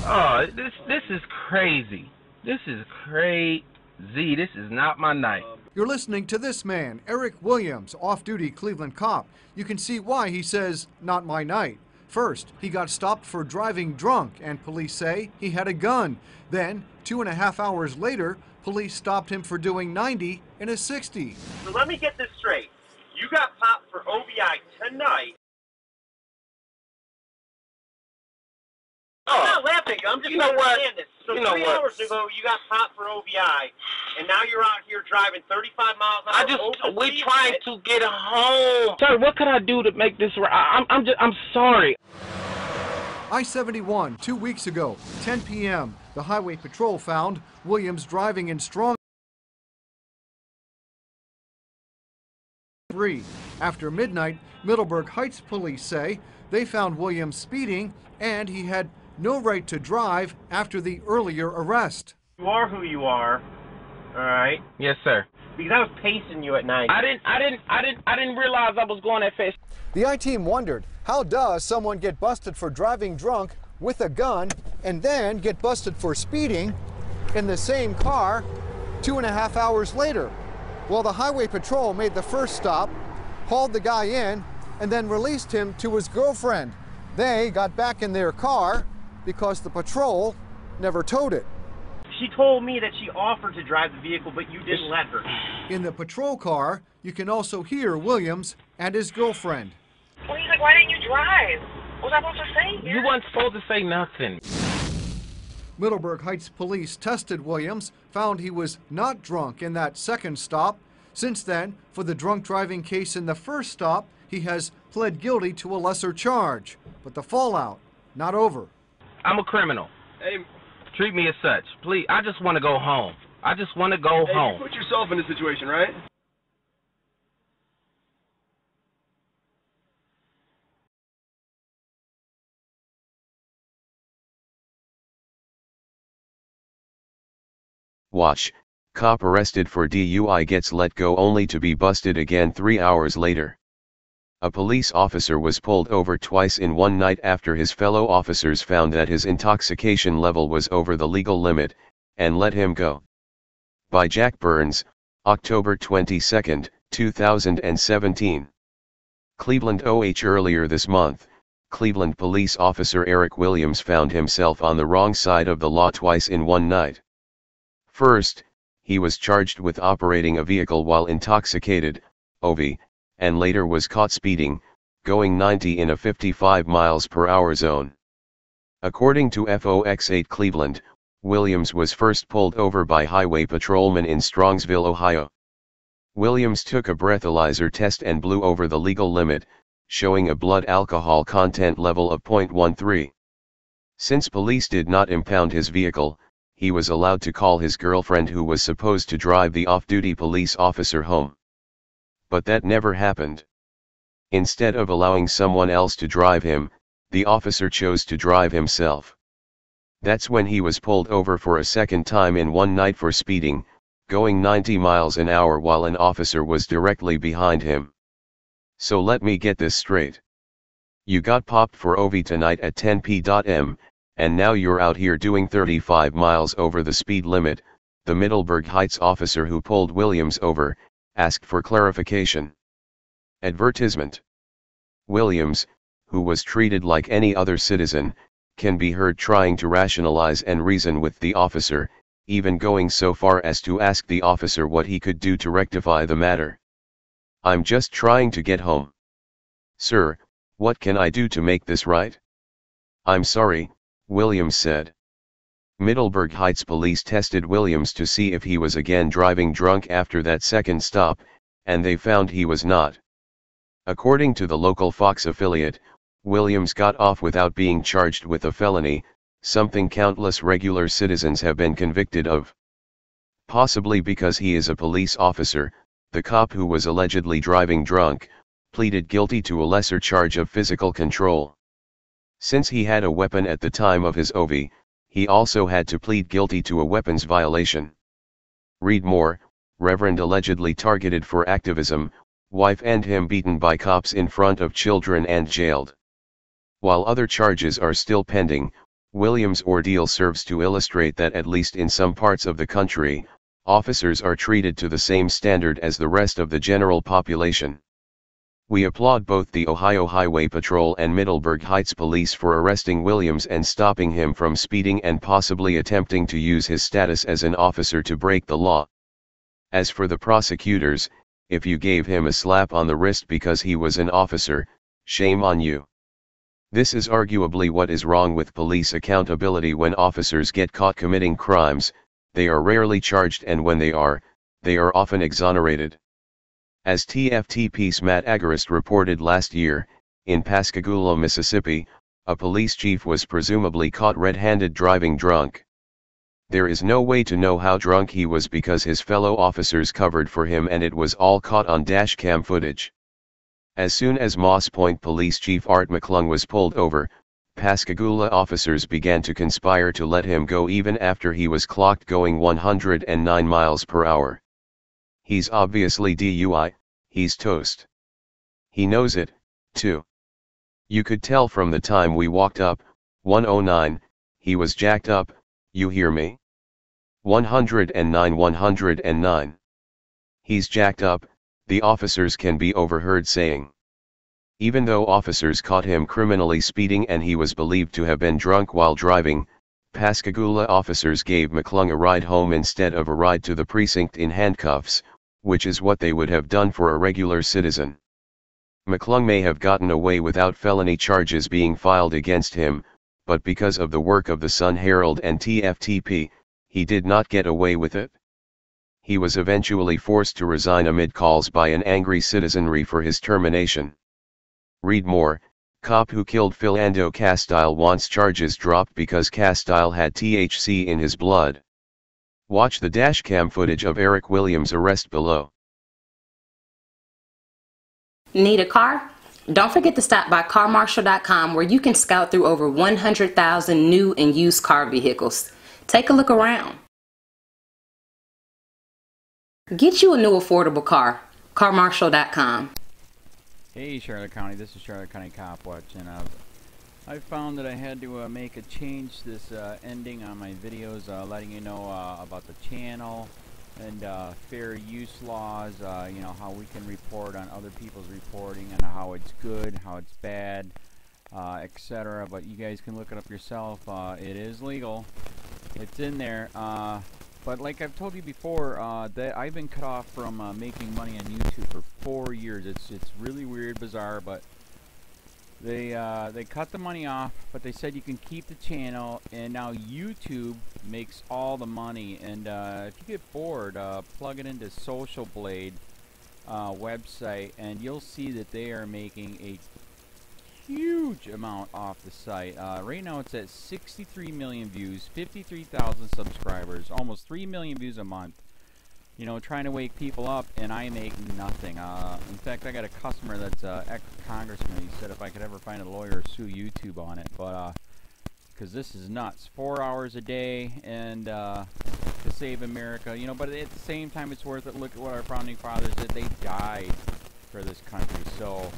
Oh, this is crazy. This is crazy. This is not my night. You're listening to this man, Eric Williams, off-duty Cleveland cop. You can see why he says, not my night. First, he got stopped for driving drunk, and police say he had a gun. Then, 2.5 hours later, police stopped him for doing 90 in a 60. So let me get this straight. You got popped for OVI tonight. I'm not laughing. I'm just trying to understand this. So 3 hours ago, you got popped for OVI, and now you're out here driving 35 miles an hour. We're trying to get home. Sorry, what can I do to make this right? I'm sorry. I-71, 2 weeks ago, 10 p.m., the Highway Patrol found Williams driving in strong. After midnight, Middleburg Heights police say they found Williams speeding and he had no right to drive after the earlier arrest. You are who you are, all right? Yes, sir. Because I was pacing you at night. I didn't realize I was going that fast. The I-team wondered, how does someone get busted for driving drunk with a gun and then get busted for speeding in the same car 2.5 hours later? Well, the Highway Patrol made the first stop, hauled the guy in, and then released him to his girlfriend. They got back in their car because the patrol never towed it. She told me that she offered to drive the vehicle, but you didn't let her. In the patrol car, you can also hear Williams and his girlfriend. Well, he's like, why didn't you drive? What was I supposed to say here? You weren't supposed to say nothing. Middleburg Heights police tested Williams, found he was not drunk in that second stop. Since then, for the drunk driving case in the first stop, he has pled guilty to a lesser charge. But the fallout, not over. I'm a criminal. Hey, treat me as such. Please, I just want to go home. I just want to go home. You put yourself in this situation, right? Watch, cop arrested for DUI gets let go only to be busted again 3 hours later. A police officer was pulled over twice in one night after his fellow officers found that his intoxication level was over the legal limit, and let him go. By Jack Burns, October 22, 2017. Cleveland OH. Earlier this month, Cleveland police officer Eric Williams found himself on the wrong side of the law twice in one night. First, he was charged with operating a vehicle while intoxicated, OV, and later was caught speeding, going 90 in a 55 miles per hour zone. According to FOX8 Cleveland, Williams was first pulled over by highway patrolmen in Strongsville, Ohio. Williams took a breathalyzer test and blew over the legal limit, showing a blood alcohol content level of 0.13. Since police did not impound his vehicle, he was allowed to call his girlfriend, who was supposed to drive the off-duty police officer home. But that never happened. Instead of allowing someone else to drive him, the officer chose to drive himself. That's when he was pulled over for a second time in one night for speeding, going 90 miles an hour while an officer was directly behind him. So let me get this straight. You got popped for OV tonight at 10 p.m, and now you're out here doing 35 miles over the speed limit. The Middleburg Heights officer who pulled Williams over asked for clarification. Advertisement. Williams, who was treated like any other citizen, can be heard trying to rationalize and reason with the officer, even going so far as to ask the officer what he could do to rectify the matter. I'm just trying to get home. Sir, what can I do to make this right? I'm sorry, Williams said. Middleburg Heights police tested Williams to see if he was again driving drunk after that second stop, and they found he was not. According to the local Fox affiliate, Williams got off without being charged with a felony, something countless regular citizens have been convicted of. Possibly because he is a police officer, the cop who was allegedly driving drunk pleaded guilty to a lesser charge of physical control. Since he had a weapon at the time of his OV, he also had to plead guilty to a weapons violation. Read more. Reverend allegedly targeted for activism, wife and him beaten by cops in front of children and jailed. While other charges are still pending, Williams' ordeal serves to illustrate that at least in some parts of the country, officers are treated to the same standard as the rest of the general population. We applaud both the Ohio Highway Patrol and Middleburg Heights Police for arresting Williams and stopping him from speeding and possibly attempting to use his status as an officer to break the law. As for the prosecutors, if you gave him a slap on the wrist because he was an officer, shame on you. This is arguably what is wrong with police accountability. When officers get caught committing crimes, they are rarely charged, and when they are often exonerated. As TFTP's Matt Agarist reported last year, in Pascagoula, Mississippi, a police chief was presumably caught red-handed driving drunk. There is no way to know how drunk he was because his fellow officers covered for him, and it was all caught on dashcam footage. As soon as Moss Point Police Chief Art McClung was pulled over, Pascagoula officers began to conspire to let him go even after he was clocked going 109 miles per hour. He's obviously DUI, he's toast. He knows it, too. You could tell from the time we walked up, 109, he was jacked up, you hear me? 109. He's jacked up, the officers can be overheard saying. Even though officers caught him criminally speeding and he was believed to have been drunk while driving, Pascagoula officers gave McClung a ride home instead of a ride to the precinct in handcuffs, which is what they would have done for a regular citizen. McClung may have gotten away without felony charges being filed against him, but because of the work of the Sun Herald and TFTP, he did not get away with it. He was eventually forced to resign amid calls by an angry citizenry for his termination. Read more. Cop who killed Philando Castile wants charges dropped because Castile had THC in his blood. Watch the dashcam footage of Eric Williams' arrest below. Need a car? Don't forget to stop by carmarshal.com, where you can scout through over 100,000 new and used car vehicles. Take a look around. Get you a new affordable car. carmarshal.com. Hey Charlotte County, this is Charlotte County COPWATCH, and I found that I had to make a change this ending on my videos, letting you know about the channel and fair use laws, you know, how we can report on other people's reporting and how it's good, how it's bad, etc. But you guys can look it up yourself. It is legal. It's in there. But like I've told you before, that I've been cut off from making money on YouTube for 4 years. It's really weird, bizarre, but they cut the money off, but they said you can keep the channel, and now YouTube makes all the money. And if you get bored, plug it into Social Blade website, and you'll see that they are making a huge amount off the site. Right now it's at 63 million views, 53,000 subscribers, almost 3 million views a month. You know, trying to wake people up, and I make nothing. In fact, I got a customer that's ex-congressman. He said if I could ever find a lawyer, sue YouTube on it. But because this is nuts. 4 hours a day, and to save America. You know, but at the same time, it's worth it. Look at what our founding fathers did. They died for this country. So,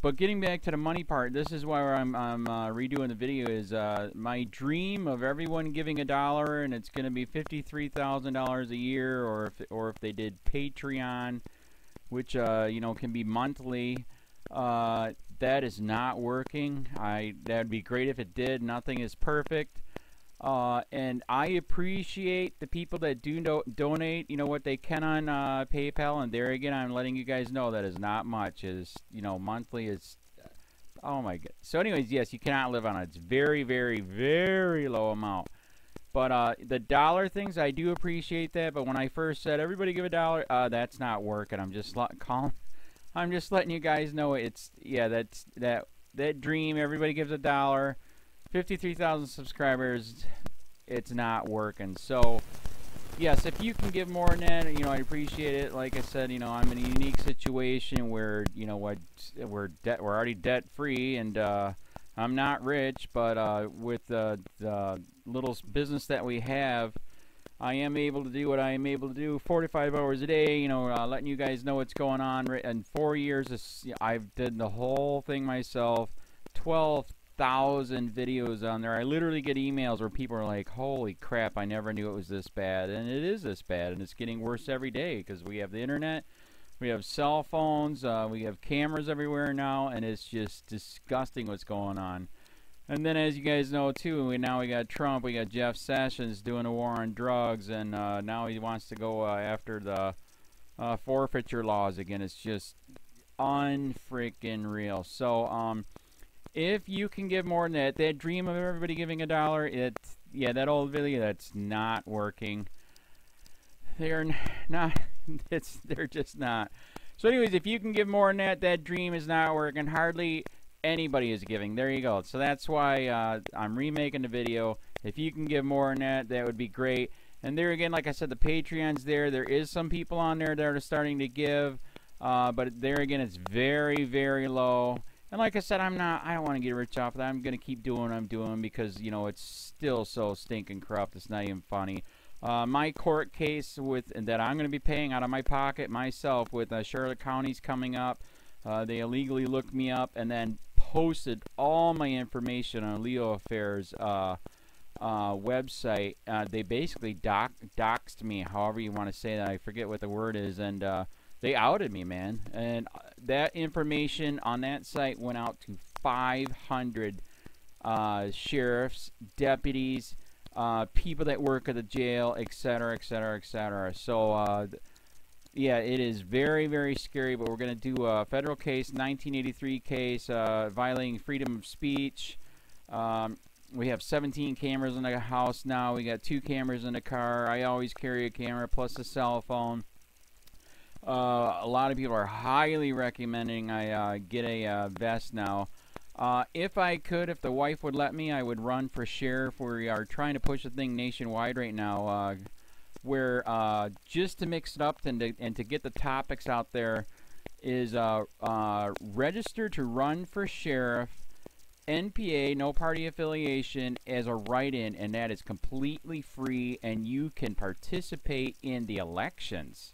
but getting back to the money part, this is why I'm redoing the video. Is my dream of everyone giving $1, and it's going to be $53,000 a year, or if they did Patreon, which you know, can be monthly. That is not working. That'd be great if it did. Nothing is perfect. And I appreciate the people that do donate, you know, what they can on PayPal. And there again, I'm letting you guys know that is not much. Is, you know, monthly is, oh my god. So anyways, yes, you cannot live on it. It's very, very, very low amount. But the dollar things, I do appreciate that. But when I first said everybody give $1, that's not working. I'm just letting you guys know it's, yeah, that's that dream. Everybody gives $1. 53,000 subscribers, it's not working. So yes, if you can give more than that, you know, I appreciate it. Like I said, you know, I'm in a unique situation where, you know what, we're already debt free, and I'm not rich, but with the little business that we have, I am able to do what I am able to do 45 hours a day, you know, letting you guys know what's going on. In 4 years I've did the whole thing myself. 1,000 videos on there. I literally get emails where people are like, holy crap, I never knew it was this bad. And it is this bad, and it's getting worse every day because we have the internet, we have cell phones, we have cameras everywhere now, and it's just disgusting what's going on. And then, as you guys know too, now we got Trump, we got Jeff Sessions doing a war on drugs, and now he wants to go after the forfeiture laws again. It's just unfreaking real. So if you can give more than that dream of everybody giving $1, yeah, that old video, that's not working. They're not. They're just not. So anyways, if you can give more than that dream is not working. Hardly anybody is giving. There you go. So that's why I'm remaking the video. If you can give more than that would be great. And there again, like I said, the Patreon's there. There is some people on there that are starting to give. But there again, it's very, very low. And like I said, I don't want to get rich off of that. I'm going to keep doing what I'm doing because, you know, it's still so stinking corrupt. It's not even funny. My court case that I'm going to be paying out of my pocket myself with Charlotte County's coming up. They illegally looked me up and then posted all my information on LEOAFFAIRS website. They basically doxed me, however you want to say that. I forget what the word is, and they outed me, man. And that information on that site went out to 500 sheriffs, deputies, people that work at the jail, etc., etc., etc. So, yeah, it is very, very scary, but we're going to do a federal case, 1983 case, violating freedom of speech. We have 17 cameras in the house now. We got 2 cameras in the car. I always carry a camera plus a cell phone. A lot of people are highly recommending I get a vest now. If I could, if the wife would let me, I would run for sheriff. We are trying to push the thing nationwide right now, where just to mix it up and to get the topics out there is register to run for sheriff, NPA, no party affiliation, as a write-in, and that is completely free, and you can participate in the elections.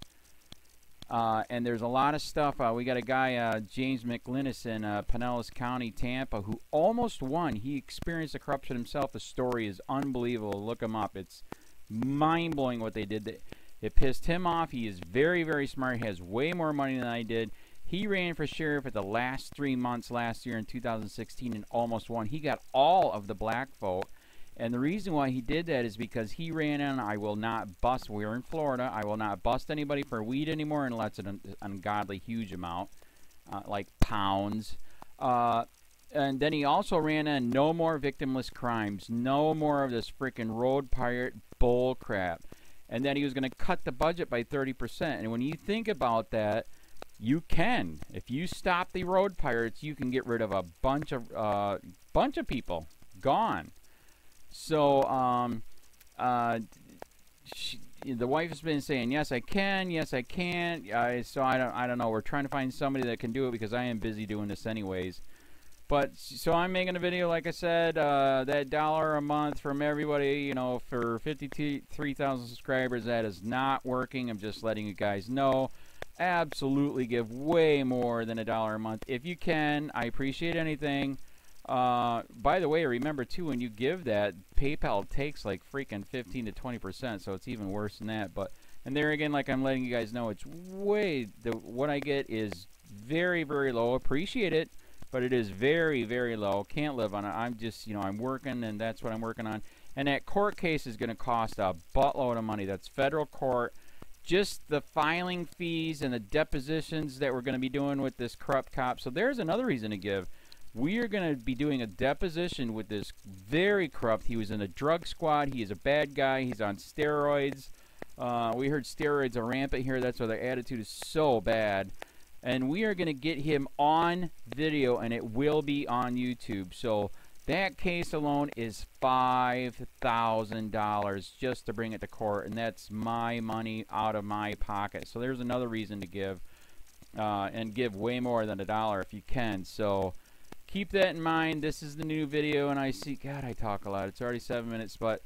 And there's a lot of stuff. We got a guy, James McLinnis in Pinellas County, Tampa, who almost won. He experienced the corruption himself. The story is unbelievable. Look him up. It's mind-blowing what they did. It pissed him off. He is very, very smart. He has way more money than I did. He ran for sheriff at the last 3 months last year in 2016 and almost won. He got all of the black vote. And the reason why he did that is because he ran in, I will not bust, we're in Florida, I will not bust anybody for weed anymore unless it's an ungodly huge amount, like pounds. And then he also ran in, no more victimless crimes, no more of this freaking road pirate bull crap. And then he was going to cut the budget by 30%. And when you think about that, you can. If you stop the road pirates, you can get rid of a bunch of people. Gone. So, the wife has been saying, yes, I can, yes, I can't. So I don't know. We're trying to find somebody that can do it because I am busy doing this anyways. But, so I'm making a video, like I said, that $1 a month from everybody, you know, for 53,000 subscribers, that is not working. I'm just letting you guys know. Absolutely give way more than $1 a month. If you can, I appreciate anything. By the way, remember too, when you give that, PayPal takes like freaking 15 to 20%, so it's even worse than that. But, and there again, like I'm letting you guys know, it's way, what I get is very, very low. Appreciate it, but it is very, very low. Can't live on it. I'm just, you know, I'm working, and that's what I'm working on. And that court case is going to cost a buttload of money. That's federal court. Just the filing fees and the depositions that we're going to be doing with this corrupt cop. So there's another reason to give. We are going to be doing a deposition with this very corrupt. He was in a drug squad. He is a bad guy. He's on steroids. We heard steroids are rampant here. That's why their attitude is so bad. And we are going to get him on video, and it will be on YouTube. So that case alone is $5,000 just to bring it to court, and that's my money out of my pocket. So there's another reason to give, and give way more than $1 if you can. So keep that in mind. This is the new video, and I see, God, I talk a lot. It's already 7 minutes, but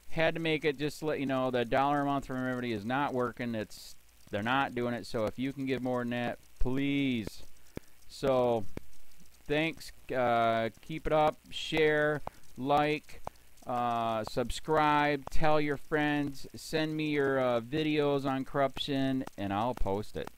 had to make it just to let you know that $1 a month from everybody is not working. They're not doing it. So if you can give more than that, please. So Thanks. Keep it up. Share, like, subscribe, tell your friends, send me your videos on corruption, and I'll post it.